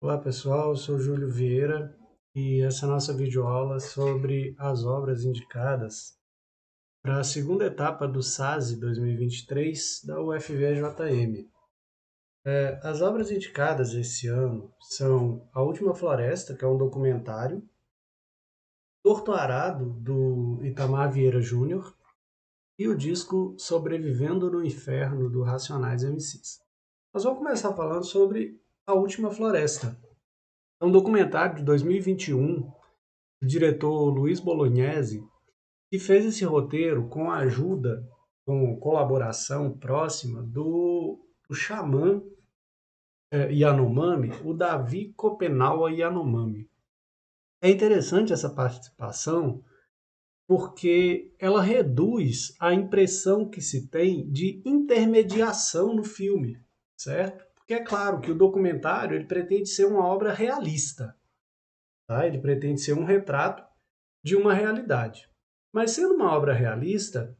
Olá pessoal, eu sou Júlio Vieira e essa é a nossa videoaula sobre as obras indicadas para a segunda etapa do SASE 2023 da UFVJM. As obras indicadas esse ano são A Última Floresta, que é um documentário, Torto Arado, do Itamar Vieira Júnior, e o disco Sobrevivendo no Inferno, do Racionais MCs. Nós vamos começar falando sobre A Última Floresta. É um documentário de 2021 do diretor Luiz Bolognese, que fez esse roteiro com a ajuda, com colaboração próxima do xamã Yanomami, o Davi Copenaua Yanomami. É interessante essa participação porque ela reduz a impressão que se tem de intermediação no filme, certo? Porque é claro que o documentário ele pretende ser uma obra realista, tá? Ele pretende ser um retrato de uma realidade. Mas sendo uma obra realista,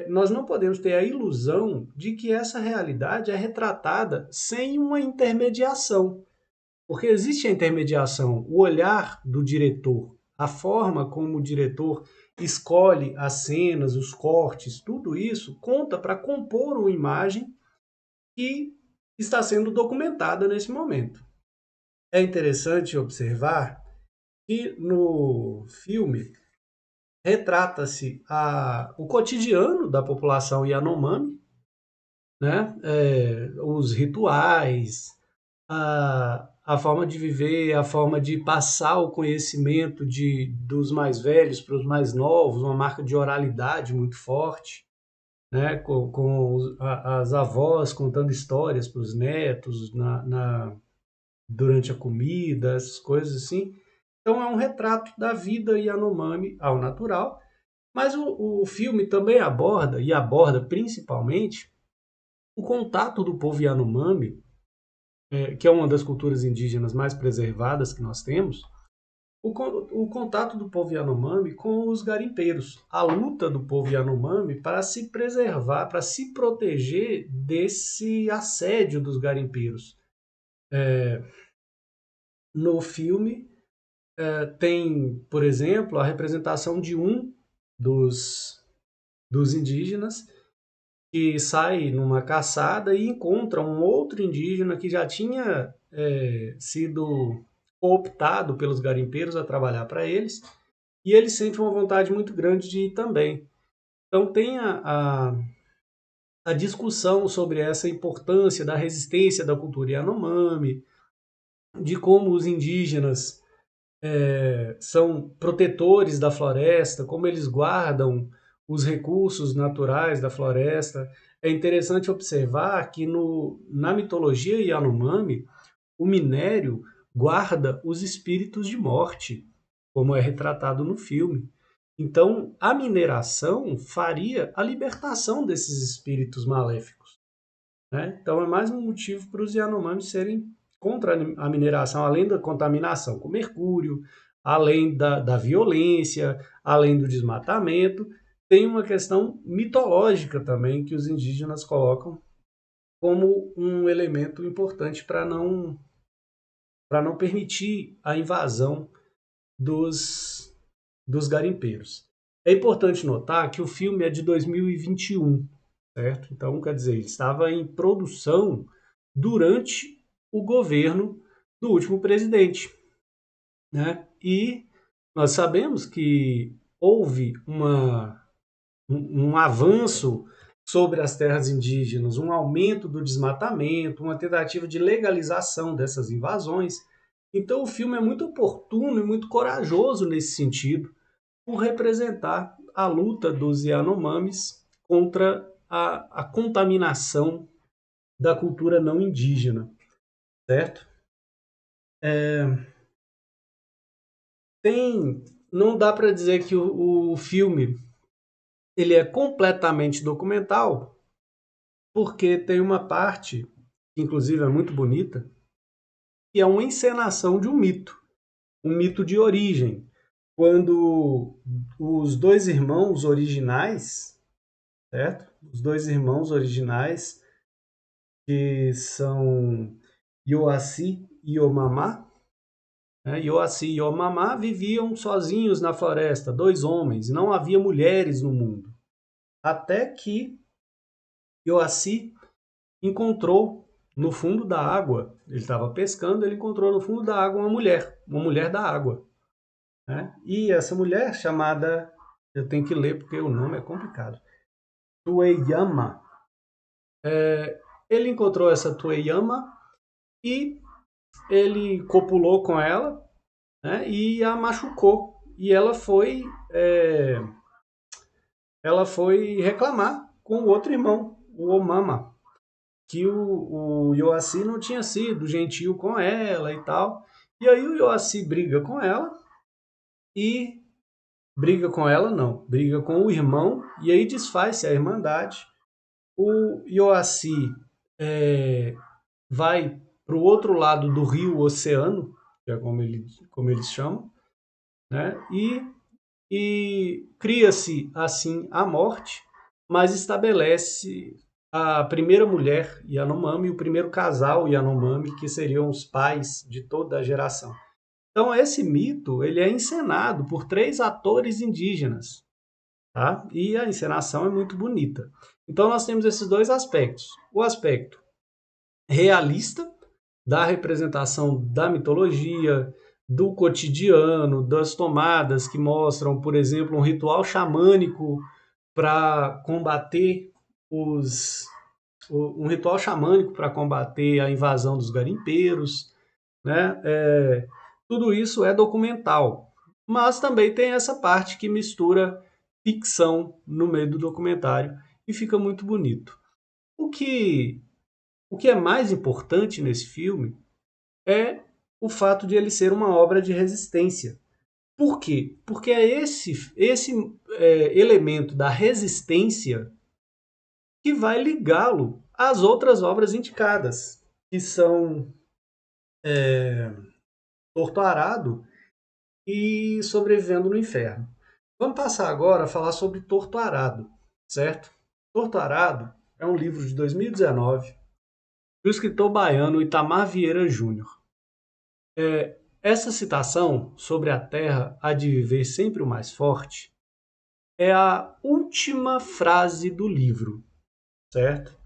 nós não podemos ter a ilusão de que essa realidade é retratada sem uma intermediação. Porque existe a intermediação, o olhar do diretor, a forma como o diretor escolhe as cenas, os cortes, tudo isso conta para compor uma imagem que está sendo documentada nesse momento. É interessante observar que no filme retrata-se o cotidiano da população Yanomami, né? Os rituais, a forma de viver, a forma de passar o conhecimento dos mais velhos para os mais novos, uma marca de oralidade muito forte, né? Com as avós contando histórias para os netos durante a comida, essas coisas assim. Então é um retrato da vida Yanomami ao natural, mas o filme também aborda, e aborda principalmente, o contato do povo Yanomami, que é uma das culturas indígenas mais preservadas que nós temos, o contato do povo Yanomami com os garimpeiros, a luta do povo Yanomami para se preservar, para se proteger desse assédio dos garimpeiros. No filme, tem, por exemplo, a representação de um dos indígenas que sai numa caçada e encontra um outro indígena que já tinha sido cooptado pelos garimpeiros a trabalhar para eles, e ele sente uma vontade muito grande de ir também. Então tem a discussão sobre essa importância da resistência da cultura Yanomami, de como os indígenas são protetores da floresta, como eles guardam os recursos naturais da floresta. É interessante observar que na mitologia Yanomami, o minério guarda os espíritos de morte, como é retratado no filme. Então, a mineração faria a libertação desses espíritos maléficos, né? Então, é mais um motivo para os Yanomami serem contra a mineração, além da contaminação com mercúrio, além da violência, além do desmatamento. Tem uma questão mitológica também que os indígenas colocam como um elemento importante para não permitir a invasão dos garimpeiros. É importante notar que o filme é de 2021, certo? Então, quer dizer, ele estava em produção durante o governo do último presidente, né? E nós sabemos que houve um avanço sobre as terras indígenas, um aumento do desmatamento, uma tentativa de legalização dessas invasões. Então, o filme é muito oportuno e muito corajoso nesse sentido, por representar a luta dos Yanomamis contra a contaminação da cultura não indígena, certo? Tem, não dá para dizer que o filme ele é completamente documental, porque tem uma parte, que inclusive é muito bonita, que é uma encenação de um mito de origem, quando os dois irmãos originais, certo? Os dois irmãos originais que são Yoaci e Omamá. Yoaci e Omamá viviam sozinhos na floresta, dois homens, não havia mulheres no mundo. Até que Yoaci encontrou no fundo da água, ele estava pescando, ele encontrou no fundo da água uma mulher da água. Né? E essa mulher chamada, eu tenho que ler porque o nome é complicado, Tueyama. Ele encontrou essa Tueyama e ele copulou com ela, né, e a machucou. E ela foi reclamar com o outro irmão, o Omama, que o Yoaci não tinha sido gentil com ela e tal. E aí o Yoaci briga com ela e briga com ela não, briga com o irmão e aí desfaz-se a irmandade. O Yoaci vai para o outro lado do rio Oceano, que é como eles chamam, né? E cria-se assim a morte, mas estabelece a primeira mulher Yanomami e o primeiro casal Yanomami, que seriam os pais de toda a geração. Então esse mito ele é encenado por três atores indígenas, tá? E a encenação é muito bonita. Então nós temos esses dois aspectos. O aspecto realista da representação da mitologia, do cotidiano, das tomadas que mostram, por exemplo, um ritual xamânico para combater os um ritual xamânico para combater a invasão dos garimpeiros, né? Tudo isso é documental, mas também tem essa parte que mistura ficção no meio do documentário e fica muito bonito. O que, o que é mais importante nesse filme é o fato de ele ser uma obra de resistência. Por quê? Porque é esse elemento da resistência que vai ligá-lo às outras obras indicadas, que são Torto Arado e Sobrevivendo no Inferno. Vamos passar agora a falar sobre Torto Arado, certo? Torto Arado é um livro de 2019 do escritor baiano Itamar Vieira Júnior. Essa citação sobre a terra há de viver sempre o mais forte é a última frase do livro, certo?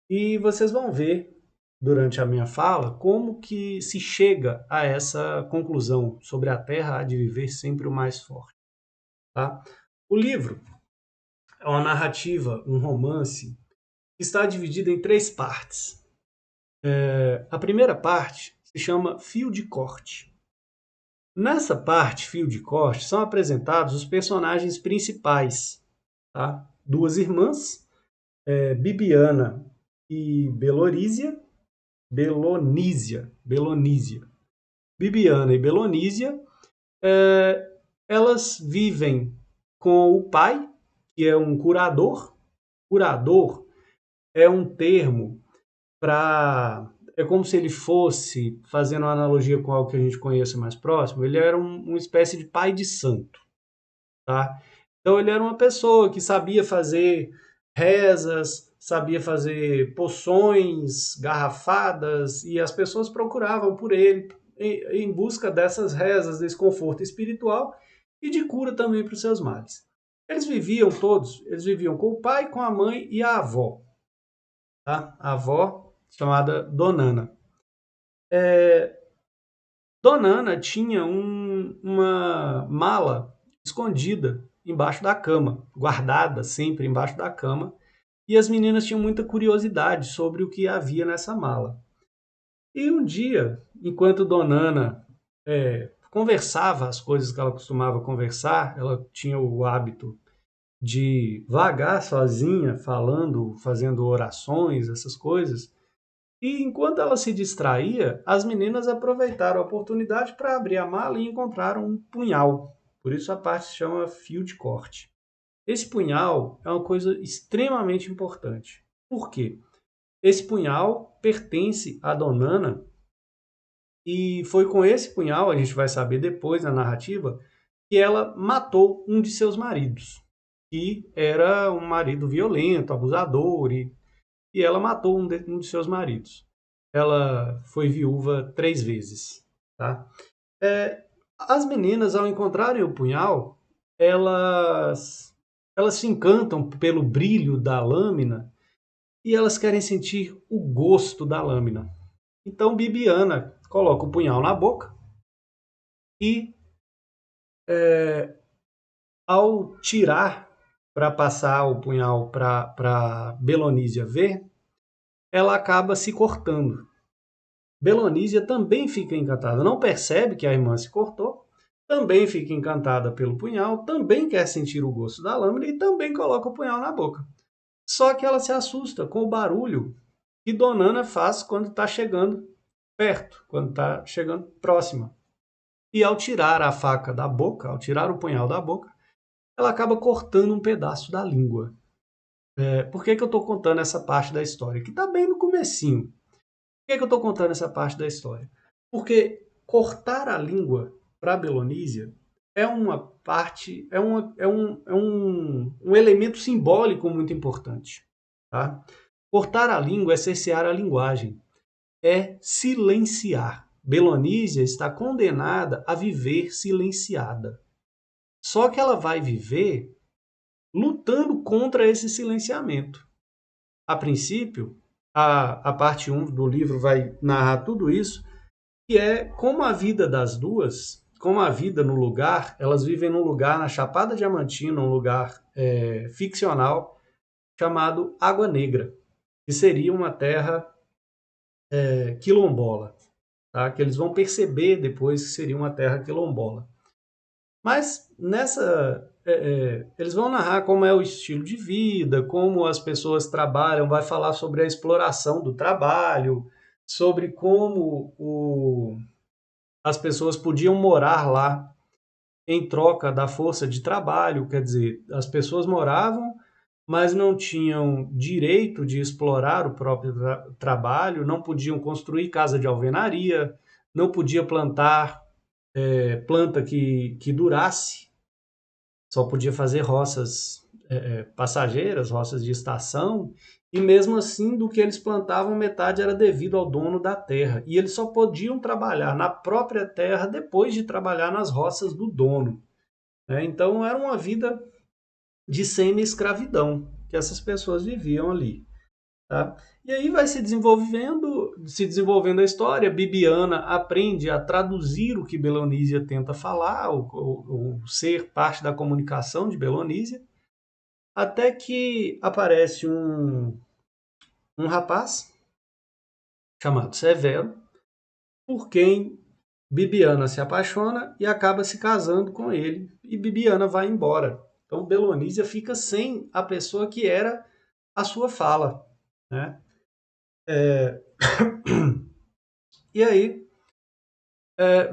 E vocês vão ver durante a minha fala como que se chega a essa conclusão sobre a terra há de viver sempre o mais forte, tá? O livro é uma narrativa, um romance, que está dividido em três partes. A primeira parte se chama Fio de Corte. Nessa parte, fio de corte, são apresentados os personagens principais, tá? Duas irmãs, Bibiana e Belonísia. Bibiana e Belonísia, elas vivem com o pai, que é um curador. Curador é um termo para... É como se ele fosse, fazendo uma analogia com algo que a gente conheça mais próximo, ele era uma espécie de pai de santo, tá? Então ele era uma pessoa que sabia fazer rezas, sabia fazer poções, garrafadas, e as pessoas procuravam por ele em busca dessas rezas, desse conforto espiritual e de cura também para os seus males. Eles viviam com o pai, com a mãe e a avó, tá? A avó chamada Donana. Donana tinha uma mala escondida embaixo da cama, guardada sempre embaixo da cama, e as meninas tinham muita curiosidade sobre o que havia nessa mala. E um dia, enquanto Donana conversava as coisas que ela costumava conversar, ela tinha o hábito de vagar sozinha, falando, fazendo orações, essas coisas. E enquanto ela se distraía, as meninas aproveitaram a oportunidade para abrir a mala e encontraram um punhal. Por isso a parte se chama fio de corte. Esse punhal é uma coisa extremamente importante. Por quê? Esse punhal pertence à Donana e foi com esse punhal, a gente vai saber depois na narrativa, que ela matou um de seus maridos, que era um marido violento, abusador, e ela matou um de seus maridos. ela foi viúva 3 vezes, tá? As meninas, ao encontrarem o punhal, elas se encantam pelo brilho da lâmina e elas querem sentir o gosto da lâmina. Então Bibiana coloca o punhal na boca e, ao tirar para passar o punhal para Belonísia ver, ela acaba se cortando. Belonísia também fica encantada, não percebe que a irmã se cortou, também fica encantada pelo punhal, também quer sentir o gosto da lâmina e também coloca o punhal na boca. Só que ela se assusta com o barulho que Donana faz quando está chegando perto, quando está chegando próxima. E ao tirar a faca da boca, ao tirar o punhal da boca, ela acaba cortando um pedaço da língua. Por que eu estou contando essa parte da história? Que está bem no comecinho. Por que eu estou contando essa parte da história? Porque cortar a língua para Belonísia é uma parte, um elemento simbólico muito importante. Tá? Cortar a língua é cercear a linguagem, é silenciar. Belonísia está condenada a viver silenciada. Só que ela vai viver lutando contra esse silenciamento. A princípio, a parte 1 do livro vai narrar tudo isso, que é como a vida das duas, como a vida no lugar, elas vivem num lugar na Chapada Diamantina, um lugar ficcional, chamado Água Negra, que seria uma terra quilombola, tá? Que eles vão perceber depois que seria uma terra quilombola. Mas eles vão narrar como é o estilo de vida, como as pessoas trabalham, vai falar sobre a exploração do trabalho, sobre como as pessoas podiam morar lá em troca da força de trabalho, quer dizer, as pessoas moravam, mas não tinham direito de explorar o próprio trabalho, não podiam construir casa de alvenaria, não podia plantar planta que durasse, só podia fazer roças passageiras, roças de estação, e mesmo assim, do que eles plantavam, metade era devido ao dono da terra. E eles só podiam trabalhar na própria terra depois de trabalhar nas roças do dono. Né? Então, era uma vida de semi-escravidão que essas pessoas viviam ali. Tá? E aí vai se desenvolvendo a história. Bibiana aprende a traduzir o que Belonísia tenta falar, o ser parte da comunicação de Belonísia, até que aparece um rapaz chamado Severo, por quem Bibiana se apaixona e acaba se casando com ele, e Bibiana vai embora. Então Belonísia fica sem a pessoa que era a sua fala. Né? E aí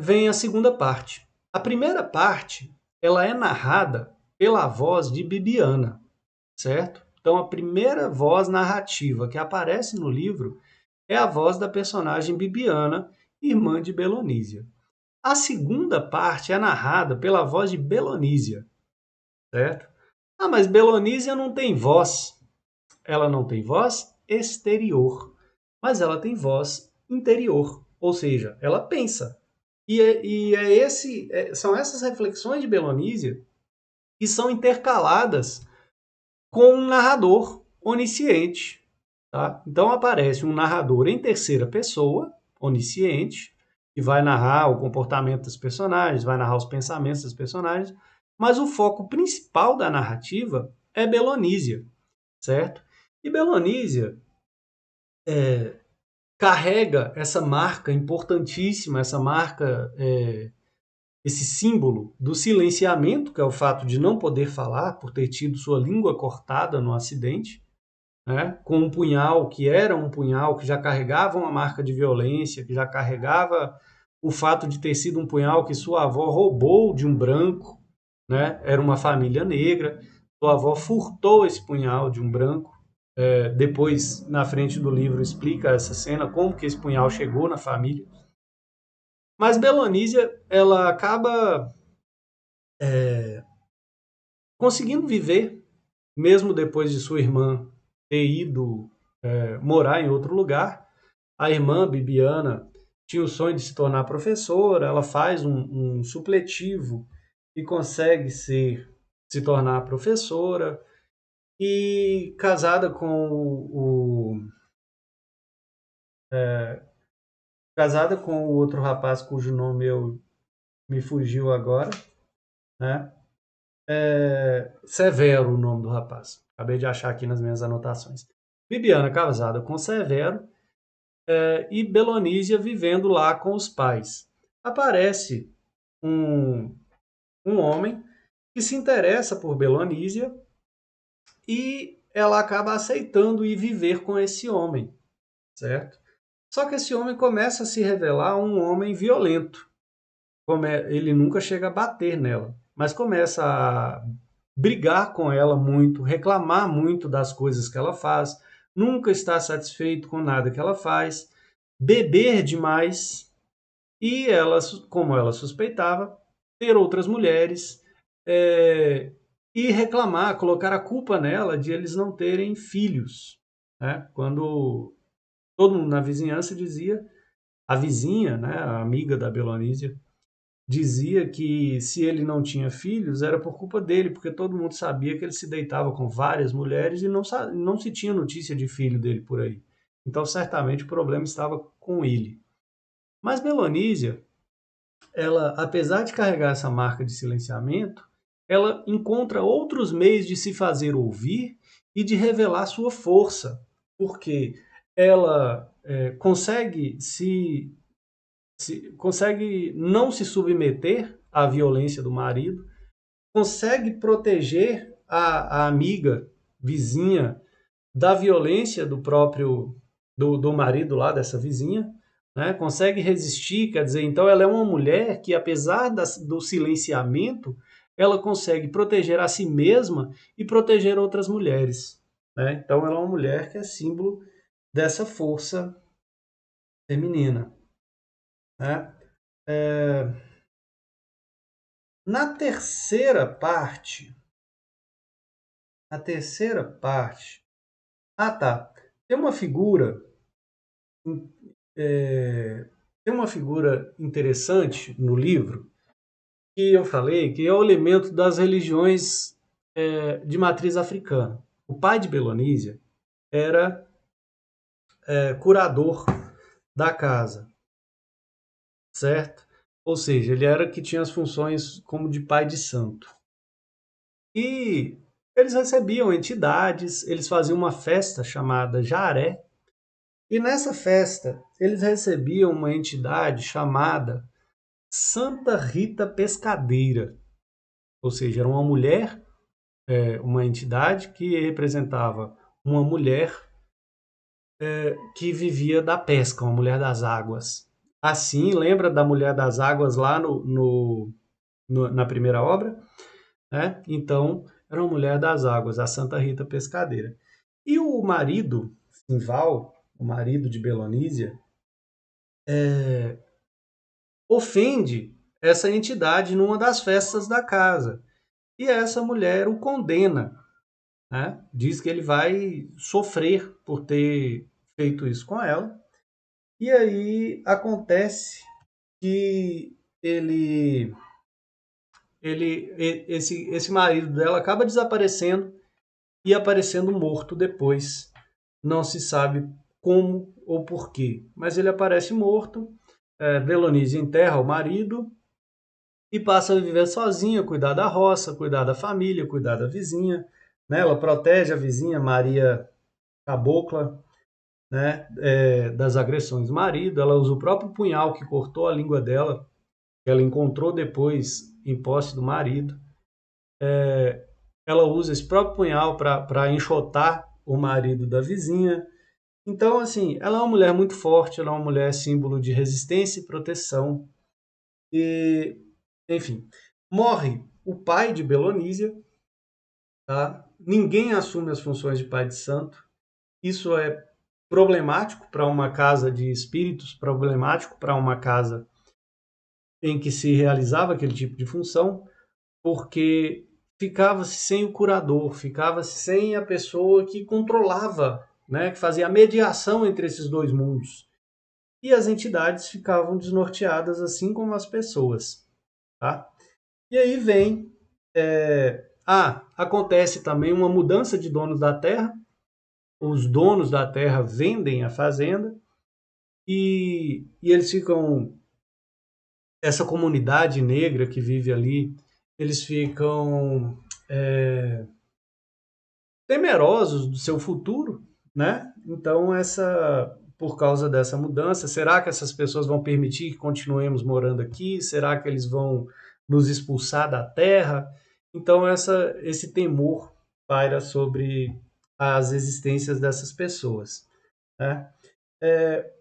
vem a segunda parte. A primeira parte ela é narrada pela voz de Bibiana, certo? Então a primeira voz narrativa que aparece no livro é a voz da personagem Bibiana, irmã de Belonísia. A segunda parte é narrada pela voz de Belonísia, certo? Ah, mas Belonísia não tem voz. Ela não tem voz exterior, mas ela tem voz interior, ou seja, ela pensa. São essas reflexões de Belonísia que são intercaladas com um narrador onisciente. Tá? Então aparece um narrador em terceira pessoa, onisciente, que vai narrar o comportamento dos personagens, vai narrar os pensamentos dos personagens, mas o foco principal da narrativa é Belonísia, certo? E Belonísia carrega essa marca importantíssima, essa marca, esse símbolo do silenciamento, que é o fato de não poder falar por ter tido sua língua cortada no acidente, né? Com um punhal que era um punhal que já carregava uma marca de violência, que já carregava o fato de ter sido um punhal que sua avó roubou de um branco, né? Era uma família negra, sua avó furtou esse punhal de um branco. Depois, na frente do livro, explica essa cena, como que esse punhal chegou na família. Mas Belonísia, ela acaba conseguindo viver, mesmo depois de sua irmã ter ido morar em outro lugar, A irmã Bibiana tinha o sonho de se tornar professora, ela faz um supletivo e consegue se tornar professora. E casada com o outro rapaz cujo nome me fugiu agora, né? Severo o nome do rapaz. Acabei de achar aqui nas minhas anotações. Bibiana casada com Severo, e Belonísia vivendo lá com os pais. Aparece um, um homem que se interessa por Belonísia e ela acaba aceitando ir viver com esse homem, certo? Só que esse homem começa a se revelar um homem violento. Ele nunca chega a bater nela, mas começa a brigar com ela muito, reclamar muito das coisas que ela faz, nunca está satisfeito com nada que ela faz, beber demais e ela, como ela suspeitava, ter outras mulheres, é, e reclamar, colocar a culpa nela de eles não terem filhos, né? Quando todo mundo na vizinhança dizia, a vizinha, né, a amiga da Belonísia, dizia que se ele não tinha filhos era por culpa dele, porque todo mundo sabia que ele se deitava com várias mulheres e não se tinha notícia de filho dele por aí. Então, certamente o problema estava com ele. Mas Belonísia, ela, apesar de carregar essa marca de silenciamento, ela encontra outros meios de se fazer ouvir e de revelar sua força, porque ela consegue consegue não se submeter à violência do marido, consegue proteger a amiga vizinha da violência do marido lá dessa vizinha, né? Consegue resistir, quer dizer, então ela é uma mulher que apesar do silenciamento, ela consegue proteger a si mesma e proteger outras mulheres, né? Então ela é uma mulher que é símbolo dessa força feminina, né? É, Na terceira parte, a terceira parte, ah tá, tem uma figura, é, tem uma figura interessante no livro que eu falei, que é o elemento das religiões de matriz africana. O pai de Belonísia era curador da casa, certo? Ou seja, ele era que tinha as funções como de pai de santo. E eles recebiam entidades, eles faziam uma festa chamada Jaré, e nessa festa eles recebiam uma entidade chamada Santa Rita Pescadeira, ou seja, era uma mulher, uma entidade que representava uma mulher que vivia da pesca, uma mulher das águas. Assim, lembra da mulher das águas lá na primeira obra? Né? Então, era uma mulher das águas, a Santa Rita Pescadeira. E o marido, Simval, o marido de Belonísia, ofende essa entidade numa das festas da casa. E essa mulher o condena, né? Diz que ele vai sofrer por ter feito isso com ela. E aí acontece que esse marido dela acaba desaparecendo e aparecendo morto depois. Não se sabe como ou porquê, mas ele aparece morto. Belonísia enterra o marido e passa a viver sozinha, cuidar da roça, cuidar da família, cuidar da vizinha. Né? Ela protege a vizinha Maria Cabocla, né? Das agressões do marido. Ela usa o próprio punhal que cortou a língua dela, que ela encontrou depois em posse do marido. Ela usa esse próprio punhal para enxotar o marido da vizinha. Então, assim, ela é uma mulher muito forte, ela é uma mulher símbolo de resistência e proteção. E, enfim, morre o pai de Belonísia, tá? Ninguém assume as funções de pai de santo. Isso é problemático para uma casa de espíritos, problemático para uma casa em que se realizava aquele tipo de função, porque ficava-se sem o curador, ficava-se sem a pessoa que controlava, né, que fazia a mediação entre esses dois mundos. e as entidades ficavam desnorteadas, assim como as pessoas. Tá? E aí vem. Acontece também uma mudança de donos da terra. Os donos da terra vendem a fazenda e eles ficam. Essa comunidade negra que vive ali, eles ficam temerosos do seu futuro, né? Então, por causa dessa mudança, será que essas pessoas vão permitir que continuemos morando aqui? Será que eles vão nos expulsar da terra? Então, esse temor paira sobre as existências dessas pessoas, né?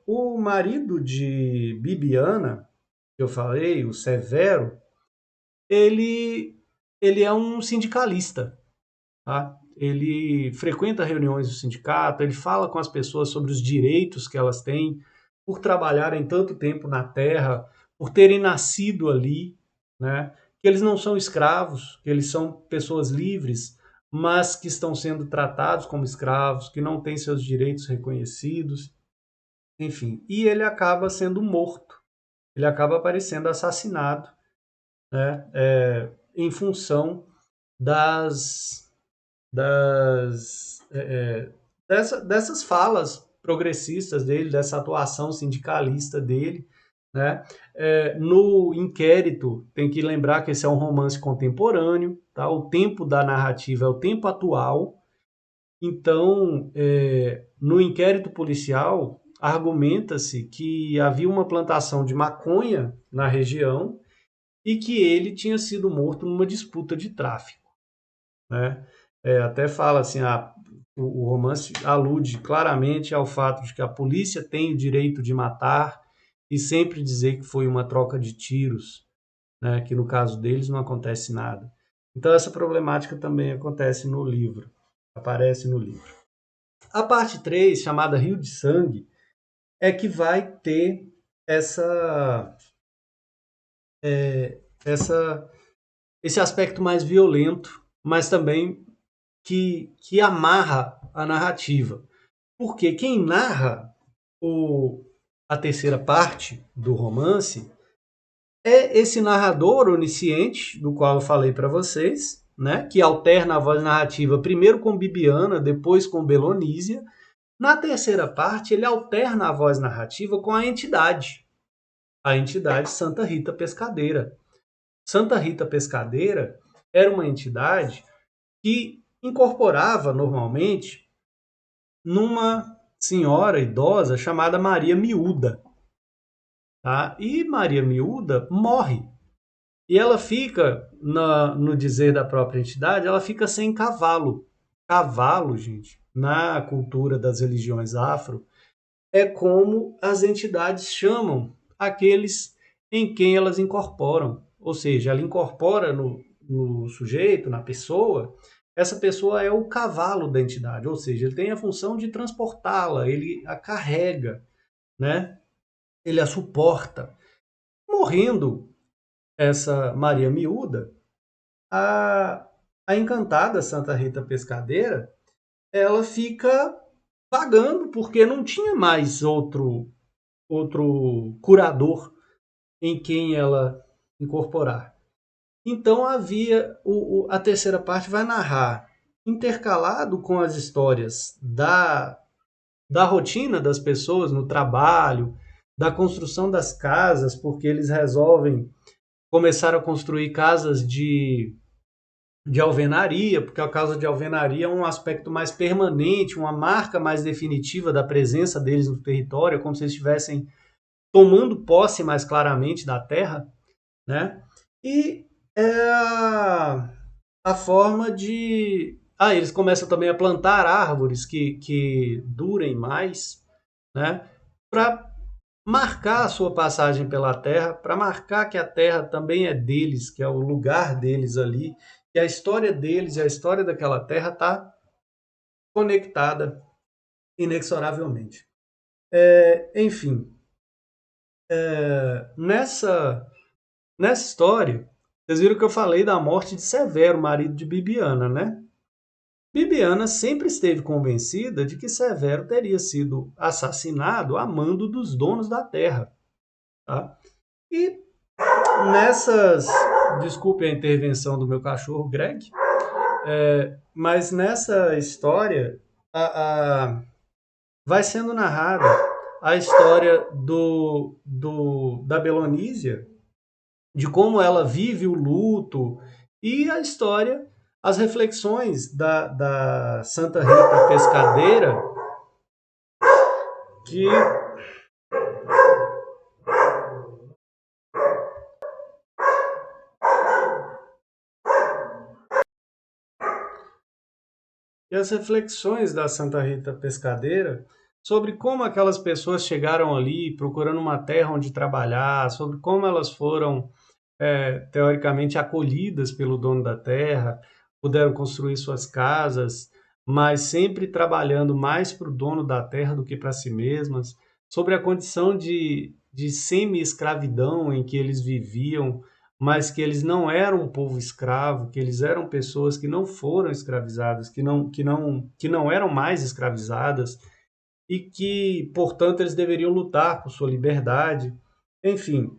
O marido de Bibiana, que eu falei, o Severo, ele, ele é um sindicalista, tá? Ele frequenta reuniões do sindicato, ele fala com as pessoas sobre os direitos que elas têm por trabalharem tanto tempo na terra, por terem nascido ali, né? Que eles não são escravos, que eles são pessoas livres, mas que estão sendo tratados como escravos, que não têm seus direitos reconhecidos, enfim. E ele acaba sendo morto, ele acaba aparecendo assassinado, né? Em função das das, dessas falas progressistas dele, dessa atuação sindicalista dele, né? No inquérito, tem que lembrar que esse é um romance contemporâneo, tá? O tempo da narrativa é o tempo atual, então, no inquérito policial, argumenta-se que havia uma plantação de maconha na região e que ele tinha sido morto numa disputa de tráfico, né? Até fala assim, o romance alude claramente ao fato de que a polícia tem o direito de matar e sempre dizer que foi uma troca de tiros, né? Que no caso deles não acontece nada. Então essa problemática também acontece no livro, aparece no livro. A parte 3, chamada Rio de Sangue, é que vai ter essa, essa, esse aspecto mais violento, mas também que amarra a narrativa. Porque quem narra a terceira parte do romance é esse narrador onisciente, do qual eu falei para vocês, né, que alterna a voz narrativa primeiro com Bibiana, depois com Belonísia. Na terceira parte, ele alterna a voz narrativa com a entidade Santa Rita Pescadeira. Santa Rita Pescadeira era uma entidade que incorporava normalmente numa senhora idosa chamada Maria Miúda. Tá? E Maria Miúda morre. E ela fica, no dizer da própria entidade, ela fica sem cavalo. Cavalo, gente, na cultura das religiões afro, é como as entidades chamam aqueles em quem elas incorporam. Ou seja, ela incorpora no sujeito, na pessoa, essa pessoa é o cavalo da entidade, ou seja, ele tem a função de transportá-la, ele a carrega, né? Ele a suporta. Morrendo essa Maria Miúda, a, a encantada Santa Rita Pescadeira, ela fica vagando porque não tinha mais outro curador em quem ela incorporar. Então havia a terceira parte vai narrar, intercalado com as histórias da rotina das pessoas no trabalho, da construção das casas, porque eles resolvem começar a construir casas de alvenaria, porque a casa de alvenaria é um aspecto mais permanente, uma marca mais definitiva da presença deles no território, é como se eles estivessem tomando posse mais claramente da terra, né? E a forma de... eles começam também a plantar árvores que durem mais, né? Para marcar a sua passagem pela terra, para marcar que a terra também é deles, que é o lugar deles ali, que a história deles e a história daquela terra está conectada inexoravelmente. Enfim, nessa história, vocês viram que eu falei da morte de Severo, marido de Bibiana, né? Bibiana sempre esteve convencida de que Severo teria sido assassinado a mando dos donos da terra. Tá? E nessas. Desculpe a intervenção do meu cachorro, Greg, mas nessa história vai sendo narrada a história da Belonísia, de como ela vive o luto, e a história, as reflexões da Santa Rita Pescadeira, que e as reflexões da Santa Rita Pescadeira sobre como aquelas pessoas chegaram ali procurando uma terra onde trabalhar, sobre como elas foram teoricamente acolhidas pelo dono da terra, puderam construir suas casas, mas sempre trabalhando mais para o dono da terra do que para si mesmas, sobre a condição de semi-escravidão em que eles viviam, mas que eles não eram um povo escravo, que eles eram pessoas que não foram escravizadas, que não eram mais escravizadas e que, portanto, eles deveriam lutar por sua liberdade. Enfim,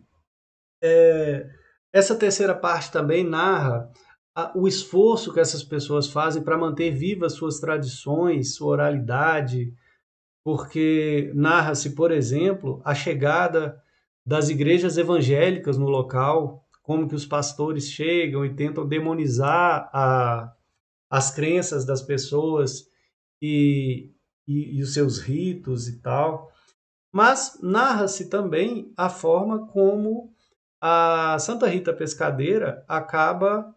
essa terceira parte também narra o esforço que essas pessoas fazem para manter vivas suas tradições, sua oralidade, porque narra-se, por exemplo, a chegada das igrejas evangélicas no local, como que os pastores chegam e tentam demonizar as crenças das pessoas e, e os seus ritos e tal. Mas narra-se também a forma como a Santa Rita Pescadeira acaba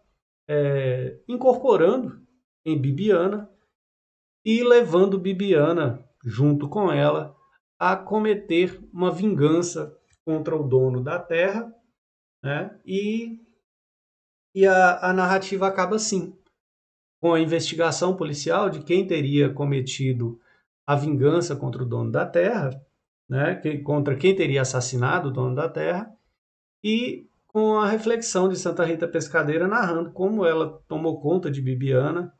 incorporando em Bibiana e levando Bibiana junto com ela a cometer uma vingança contra o dono da terra, né? E a narrativa acaba assim, com a investigação policial de quem teria cometido a vingança contra o dono da terra, né? Contra quem teria assassinado o dono da terra, e com a reflexão de Santa Rita Pescadeira narrando como ela tomou conta de Bibiana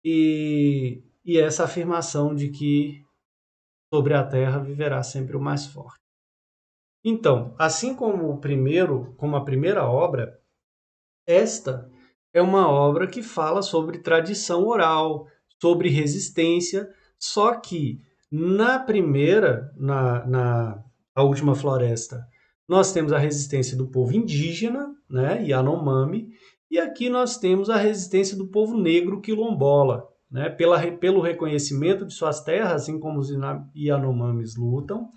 e essa afirmação de que sobre a terra viverá sempre o mais forte. Então, assim como a primeira obra, esta é uma obra que fala sobre tradição oral, sobre resistência, só que na primeira, a última floresta, nós temos a resistência do povo indígena, né, Yanomami, e aqui nós temos a resistência do povo negro quilombola, né, pelo reconhecimento de suas terras, assim como os Yanomamis lutam,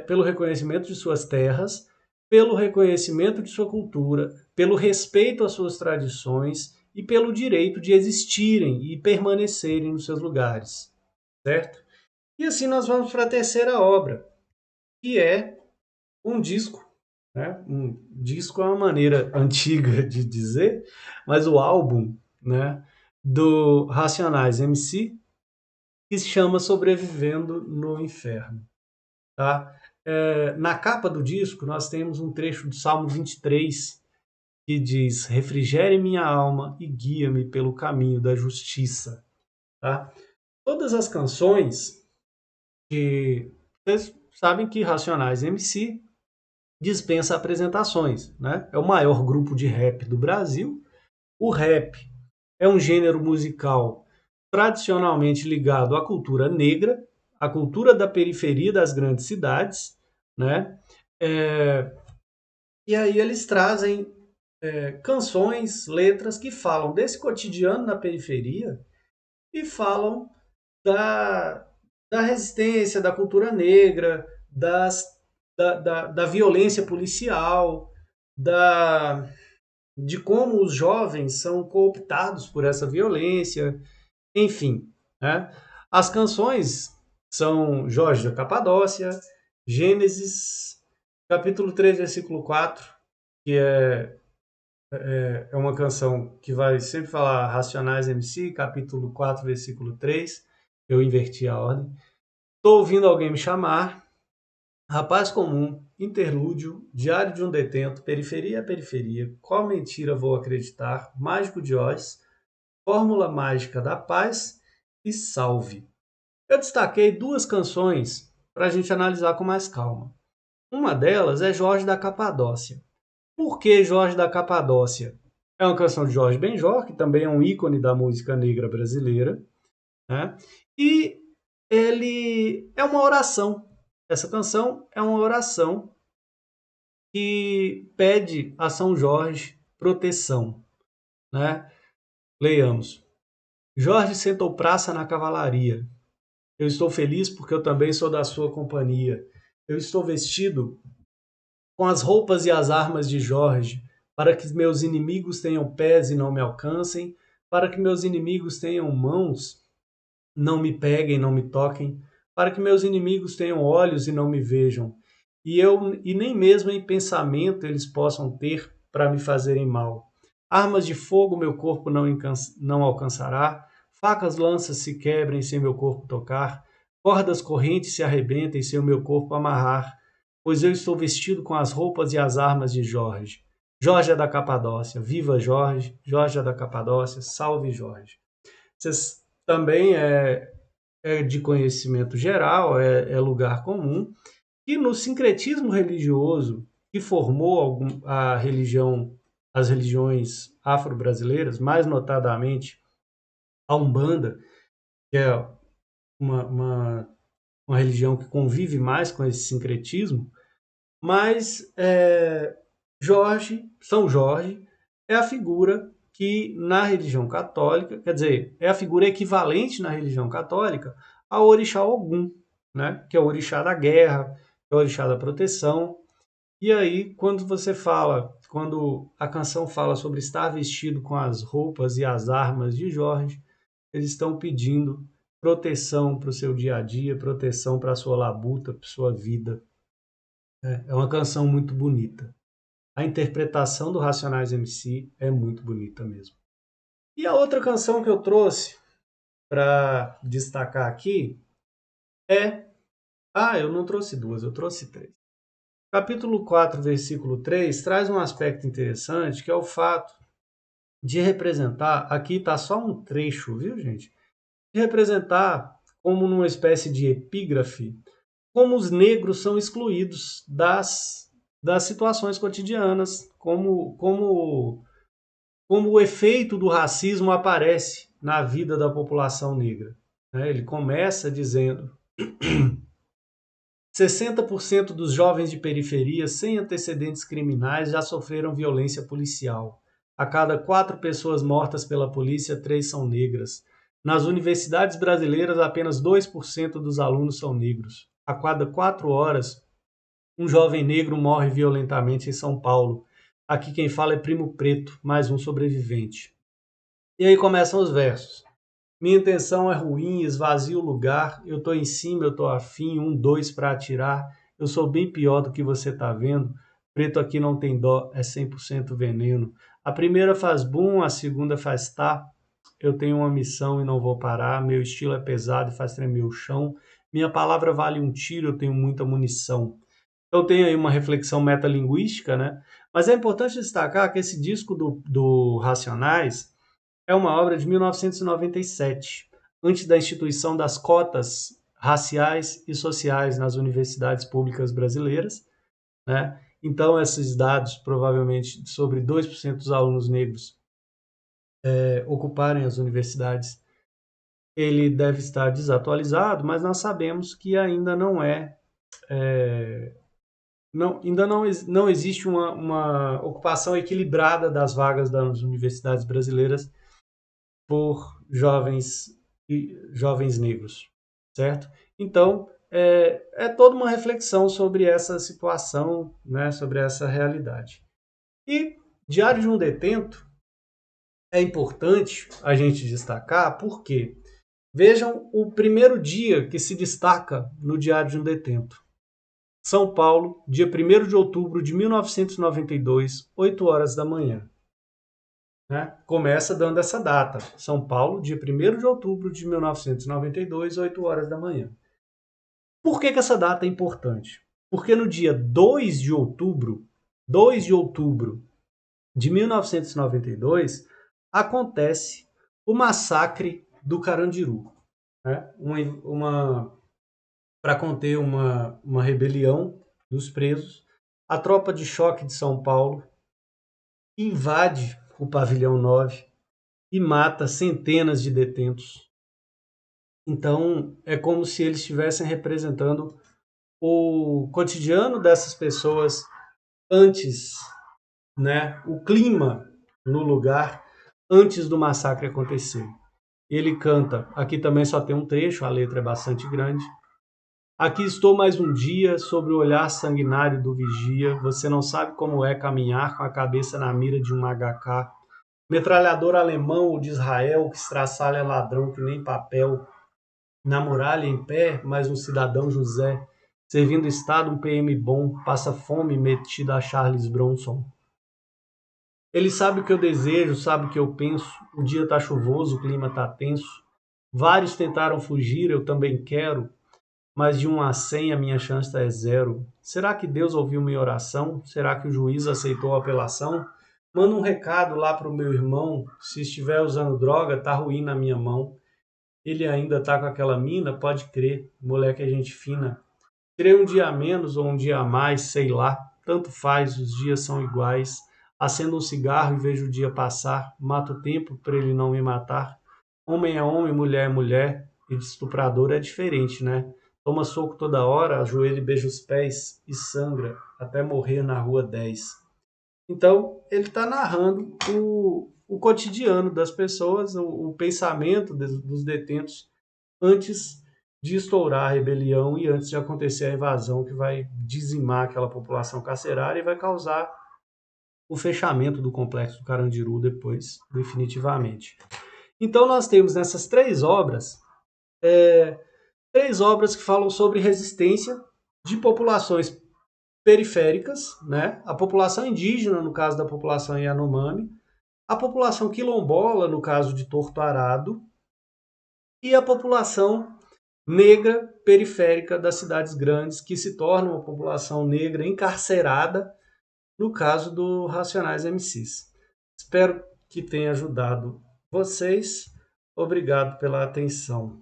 pelo reconhecimento de suas terras, pelo reconhecimento de sua cultura, pelo respeito às suas tradições e pelo direito de existirem e permanecerem nos seus lugares, certo? E assim nós vamos para a terceira obra, que é um disco, né? Um disco é uma maneira antiga de dizer, mas o álbum, né, do Racionais MC, que se chama Sobrevivendo no Inferno. Tá? Na capa do disco, nós temos um trecho do Salmo 23, que diz: Refrigere minha alma e guia-me pelo caminho da justiça. Tá? Todas as canções que vocês sabem que Racionais MC dispensa apresentações. Né? É o maior grupo de rap do Brasil. O rap é um gênero musical tradicionalmente ligado à cultura negra, à cultura da periferia das grandes cidades, né? É, e aí eles trazem canções, letras que falam desse cotidiano na periferia e falam da, da resistência, da cultura negra, da violência policial, de como os jovens são cooptados por essa violência, enfim. Né? As canções são Jorge da Capadócia, Gênesis, capítulo 3, versículo 4, que é uma canção que vai sempre falar Racionais MC, capítulo 4, versículo 3. Eu inverti a ordem. Tô ouvindo alguém me chamar. Rapaz comum, interlúdio, diário de um detento, periferia a periferia, qual mentira vou acreditar, mágico de Oz, Fórmula Mágica da Paz e Salve. Eu destaquei duas canções para a gente analisar com mais calma. Uma delas é Jorge da Capadócia. Por que Jorge da Capadócia? É uma canção de Jorge Benjor, que também é um ícone da música negra brasileira, né? E ele é uma oração. Essa canção é uma oração que pede a São Jorge proteção, né? Leiamos. Jorge sentou praça na cavalaria. Eu estou feliz porque eu também sou da sua companhia. Eu estou vestido com as roupas e as armas de Jorge, para que meus inimigos tenham pés e não me alcancem, para que meus inimigos tenham mãos, não me peguem, não me toquem, para que meus inimigos tenham olhos e não me vejam, e nem mesmo em pensamento eles possam ter para me fazerem mal. Armas de fogo meu corpo não alcançará, facas lanças se quebrem sem meu corpo tocar, cordas correntes se arrebentem sem o meu corpo amarrar, pois eu estou vestido com as roupas e as armas de Jorge. Jorge é da Capadócia, viva Jorge, Jorge é da Capadócia, salve Jorge. Vocês também é de conhecimento geral, é lugar comum, e no sincretismo religioso que formou as religiões afro-brasileiras, mais notadamente a Umbanda, que é uma, uma, uma religião que convive mais com esse sincretismo, mas São Jorge, é a figura que na religião católica, quer dizer, é a figura equivalente na religião católica ao orixá Ogum, né? Que é o orixá da guerra, que é o orixá da proteção. E aí, quando a canção fala sobre estar vestido com as roupas e as armas de Jorge, eles estão pedindo proteção para o seu dia a dia, proteção para a sua labuta, para a sua vida. É uma canção muito bonita. A interpretação do Racionais MC é muito bonita mesmo. E a outra canção que eu trouxe para destacar aqui é. Ah, eu não trouxe duas, eu trouxe três. Capítulo 4, versículo 3 traz um aspecto interessante que é o fato de representar. Aqui está só um trecho, viu, gente? De representar como numa espécie de epígrafe como os negros são excluídos das situações cotidianas, como o efeito do racismo aparece na vida da população negra. Ele começa dizendo: 60% dos jovens de periferia sem antecedentes criminais já sofreram violência policial. A cada 4 pessoas mortas pela polícia, 3 são negras. Nas universidades brasileiras, apenas 2% dos alunos são negros. A cada 4 horas, um jovem negro morre violentamente em São Paulo. Aqui quem fala é Primo Preto, mais um sobrevivente. E aí começam os versos. Minha intenção é ruim, esvazia o lugar, eu tô em cima, eu tô afim, 1, 2 para atirar, eu sou bem pior do que você tá vendo, preto aqui não tem dó, é 100% veneno. A primeira faz boom, a segunda faz tá, eu tenho uma missão e não vou parar, meu estilo é pesado e faz tremer o chão, minha palavra vale um tiro, eu tenho muita munição. Então tem aí uma reflexão metalinguística, né? Mas é importante destacar que esse disco do Racionais é uma obra de 1997, antes da instituição das cotas raciais e sociais nas universidades públicas brasileiras, né? Então, esses dados, provavelmente sobre 2% dos alunos negros ocuparem as universidades, ele deve estar desatualizado, mas nós sabemos que ainda não existe uma ocupação equilibrada das vagas das universidades brasileiras por jovens negros, certo? Então, toda uma reflexão sobre essa situação, né, sobre essa realidade. E Diário de um Detento é importante a gente destacar porque vejam o primeiro dia que se destaca no Diário de um Detento. São Paulo, dia 1º de outubro de 1992, 8 horas da manhã. Né? Começa dando essa data. São Paulo, dia 1º de outubro de 1992, 8 horas da manhã. Por que essa data é importante? Porque no dia 2 de outubro de 1992, acontece o massacre do Carandiru, né? Para conter uma rebelião dos presos, a tropa de choque de São Paulo invade o pavilhão 9 e mata centenas de detentos. Então, é como se eles estivessem representando o cotidiano dessas pessoas antes, né, o clima no lugar antes do massacre acontecer. Ele canta, aqui também só tem um trecho, a letra é bastante grande. Aqui estou mais um dia, sobre o olhar sanguinário do vigia. Você não sabe como é caminhar com a cabeça na mira de um HK. Metralhador alemão ou de Israel, que estraçalha ladrão que nem papel. Na muralha em pé, mais um cidadão José. Servindo o Estado, um PM bom. Passa fome metido a Charles Bronson. Ele sabe o que eu desejo, sabe o que eu penso. O dia tá chuvoso, o clima tá tenso. Vários tentaram fugir, eu também quero. Mas de 1 a 100 a minha chance é zero. Será que Deus ouviu minha oração? Será que o juiz aceitou a apelação? Manda um recado lá pro meu irmão. Se estiver usando droga, tá ruim na minha mão. Ele ainda tá com aquela mina? Pode crer, moleque é gente fina. Tirei um dia a menos ou um dia a mais, sei lá. Tanto faz, os dias são iguais. Acendo um cigarro e vejo o dia passar. Mato o tempo para ele não me matar. Homem é homem, mulher é mulher. E de estuprador é diferente, né? Toma soco toda hora, ajoelha e beija os pés e sangra até morrer na rua 10. Então, ele está narrando o cotidiano das pessoas, o pensamento dos detentos antes de estourar a rebelião e antes de acontecer a invasão que vai dizimar aquela população carcerária e vai causar o fechamento do complexo do Carandiru depois, definitivamente. Então nós temos nessas três obras que falam sobre resistência de populações periféricas, né? A população indígena, no caso da população Yanomami, a população quilombola, no caso de Torto Arado, e a população negra periférica das cidades grandes, que se torna uma população negra encarcerada, no caso do Racionais MCs. Espero que tenha ajudado vocês. Obrigado pela atenção.